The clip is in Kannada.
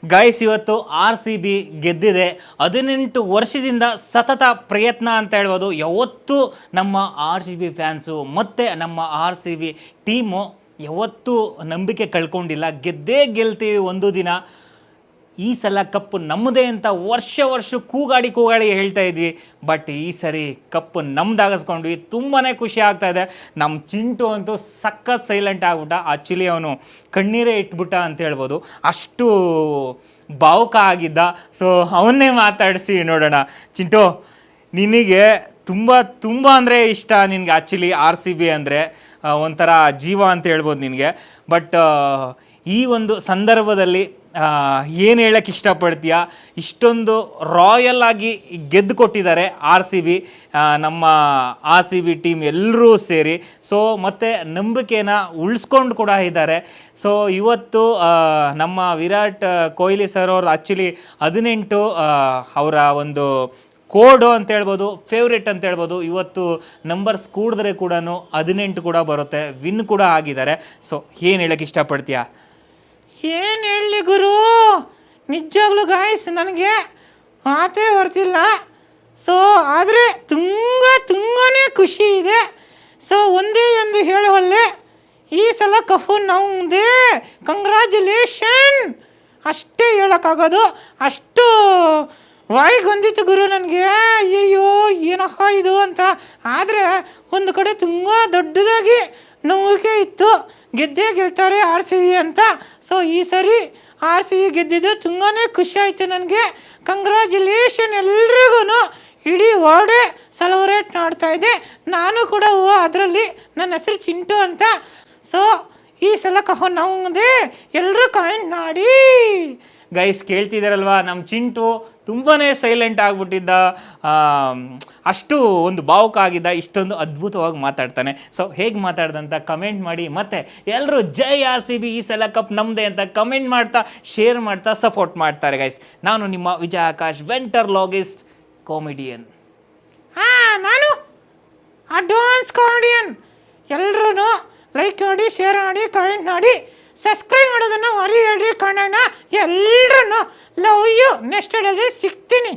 ಗೈಸ್, ಇವತ್ತು RCB ಗೆದ್ದಿದೆ. 18 ವರ್ಷದಿಂದ ಸತತ ಪ್ರಯತ್ನ ಅಂತ ಹೇಳ್ಬೋದು. ಯಾವತ್ತೂ ನಮ್ಮ RCB ಫ್ಯಾನ್ಸು ಮತ್ತು ನಮ್ಮ RCB ಟೀಮು ಯಾವತ್ತೂ ನಂಬಿಕೆ ಕಳ್ಕೊಂಡಿಲ್ಲ. ಗೆದ್ದೇ ಗೆಲ್ತೀವಿ ಒಂದು ದಿನ, ಈ ಸಲ ಕಪ್ಪು ನಮ್ಮದೇ ಅಂತ ವರ್ಷ ಕೂಗಾಡಿ ಹೇಳ್ತಾ ಇದ್ವಿ. ಬಟ್ ಈ ಸರಿ ಕಪ್ಪು ನಮ್ದಾಗಿಸ್ಕೊಂಡ್ವಿ. ತುಂಬಾ ಖುಷಿ ಆಗ್ತಾ ಇದೆ. ನಮ್ಮ ಚಿಂಟು ಅಂತೂ ಸಖತ್ ಸೈಲೆಂಟ್ ಆಗ್ಬಿಟ್ಟ. ಆ್ಯಕ್ಚುಲಿ ಅವನು ಕಣ್ಣೀರೇ ಇಟ್ಬಿಟ್ಟ ಅಂತ ಹೇಳ್ಬೋದು, ಅಷ್ಟು ಭಾವುಕ ಆಗಿದ್ದ. ಸೊ ಅವನ್ನೇ ಮಾತಾಡಿಸಿ ನೋಡೋಣ. ಚಿಂಟು, ನಿನಗೆ ತುಂಬ ಅಂದರೆ ಇಷ್ಟ. ನಿನಗೆ ಆ್ಯಕ್ಚುಲಿ RCB ಅಂದರೆ ಒಂಥರ ಜೀವ ಅಂತ ಹೇಳ್ಬೋದು ನಿನಗೆ. ಬಟ್ ಈ ಒಂದು ಸಂದರ್ಭದಲ್ಲಿ ಏನು ಹೇಳೋಕ್ಕೆ ಇಷ್ಟಪಡ್ತೀಯ? ಇಷ್ಟೊಂದು ರಾಯಲ್ ಆಗಿ ಗೆದ್ದು ಕೊಟ್ಟಿದ್ದಾರೆ RCB, ನಮ್ಮ RCB ಟೀಮ್ ಎಲ್ಲರೂ ಸೇರಿ. ಸೊ ಮತ್ತು ನಂಬಿಕೆನ ಉಳಿಸ್ಕೊಂಡು ಕೂಡ ಇದ್ದಾರೆ. ಸೊ ಇವತ್ತು ನಮ್ಮ ವಿರಾಟ್ ಕೊಹ್ಲಿ ಸರ್ ಅವರು ಆ್ಯಕ್ಚುಲಿ 18 ಅವರ ಒಂದು ಕೋಡು ಅಂತ ಹೇಳ್ಬೋದು, ಫೇವ್ರೇಟ್ ಅಂತ ಹೇಳ್ಬೋದು. ಇವತ್ತು ನಂಬರ್ಸ್ ಕೂಡಿದ್ರೆ ಕೂಡ 18 ಕೂಡ ಬರುತ್ತೆ, ವಿನ್ ಕೂಡ ಆಗಿದ್ದಾರೆ. ಸೊ ಏನು ಹೇಳೋಕ್ಕೆ ಇಷ್ಟಪಡ್ತೀಯಾ? ಏನು ಹೇಳಲಿ ಗುರು, ನಿಜವಾಗ್ಲೂ ಗಾಯ್ಸ್ ನನಗೆ ಮಾತೇ ಬರ್ತಿಲ್ಲ. ಸೊ ಆದರೆ ತುಂಬಾ ಖುಷಿ ಇದೆ. ಸೊ ಒಂದೇ ಎಂದು ಹೇಳುವಲ್ಲೇ, ಈ ಸಲ ಕಪ್ಪು ನಮ್ಮದೇ, ಕಂಗ್ರ್ಯಾಚುಲೇಷನ್ ಅಷ್ಟೇ ಹೇಳೋಕ್ಕಾಗೋದು. ಅಷ್ಟು ವಾಯಿಗೆ ಬಂದಿತ್ತು ಗುರು ನನಗೆ. ಅಯ್ಯಯ್ಯೋ ಏನಪ್ಪ ಇದು ಅಂತ. ಆದರೆ ಒಂದು ಕಡೆ ತುಂಬ ದೊಡ್ಡದಾಗಿ ನಂಬಿಕೆ ಇತ್ತು, ಗೆದ್ದೇ ಗೆಲ್ತಾರೆ RCB ಅಂತ. ಸೊ ಈ ಸರಿ RCB ಗೆದ್ದಿದ್ದು ತುಂಬಾ ಖುಷಿ ಆಯಿತು ನನಗೆ. ಕಂಗ್ರ್ಯಾಚುಲೇಷನ್ ಎಲ್ರಿಗೂ. ಇಡೀ ವರ್ಲ್ಡೇ ಸೆಲೆಬ್ರೇಟ್ ಮಾಡ್ತಾ ಇದೆ, ನಾನು ಕೂಡ ಅದರಲ್ಲಿ. ನನ್ನ ಹೆಸರು ಚಿಂಟು ಅಂತ. ಸೊ ಈ ಸಲ ಕಪ್ಪು ನಮ್ಮದೇ, ಎಲ್ಲರೂ ಕಾಮೆಂಟ್ ಮಾಡಿ. ಗೈಸ್, ಕೇಳ್ತಿದ್ದಾರಲ್ವಾ, ನಮ್ಮ ಚಿಂಟು ತುಂಬಾ ಸೈಲೆಂಟ್ ಆಗಿಬಿಟ್ಟಿದ್ದ, ಅಷ್ಟು ಒಂದು ಭಾವುಕ ಆಗಿದ್ದ, ಇಷ್ಟೊಂದು ಅದ್ಭುತವಾಗಿ ಮಾತಾಡ್ತಾನೆ. ಸೊ ಹೇಗೆ ಮಾತಾಡ್ದಂತ ಕಮೆಂಟ್ ಮಾಡಿ. ಮತ್ತು ಎಲ್ಲರೂ ಜೈ RCB, ಈ ಸಲ ಕಪ್ ನಮ್ಮದೇ ಅಂತ ಕಮೆಂಟ್ ಮಾಡ್ತಾ, ಶೇರ್ ಮಾಡ್ತಾ, ಸಪೋರ್ಟ್ ಮಾಡ್ತಾರೆ ಗೈಸ್. ನಾನು ನಿಮ್ಮ ವಿಜಯ ಆಕಾಶ್, ವೆಂಟರ್ಲಾಗಿಸ್ಟ್, ಕಾಮಿಡಿಯನ್. ನಾನು ಅಡ್ವಾನ್ಸ್ ಕಾಮಿಡಿಯನ್. ಎಲ್ಲರೂ ಲೈಕ್ ಮಾಡಿ, ಶೇರ್ ಮಾಡಿ, ಕಮೆಂಟ್ ಮಾಡಿ, ಸಬ್ಸ್ಕ್ರೈಬ್ ಮಾಡೋದನ್ನು ಮರಿಬೇಡ್ರಿ. ಕನ್ನಡ ಎಲ್ಲರೂ ಲವ್ ಯು. ನೆಕ್ಸ್ಟ್ ಡೇಲಿ ಸಿಗ್ತೀನಿ.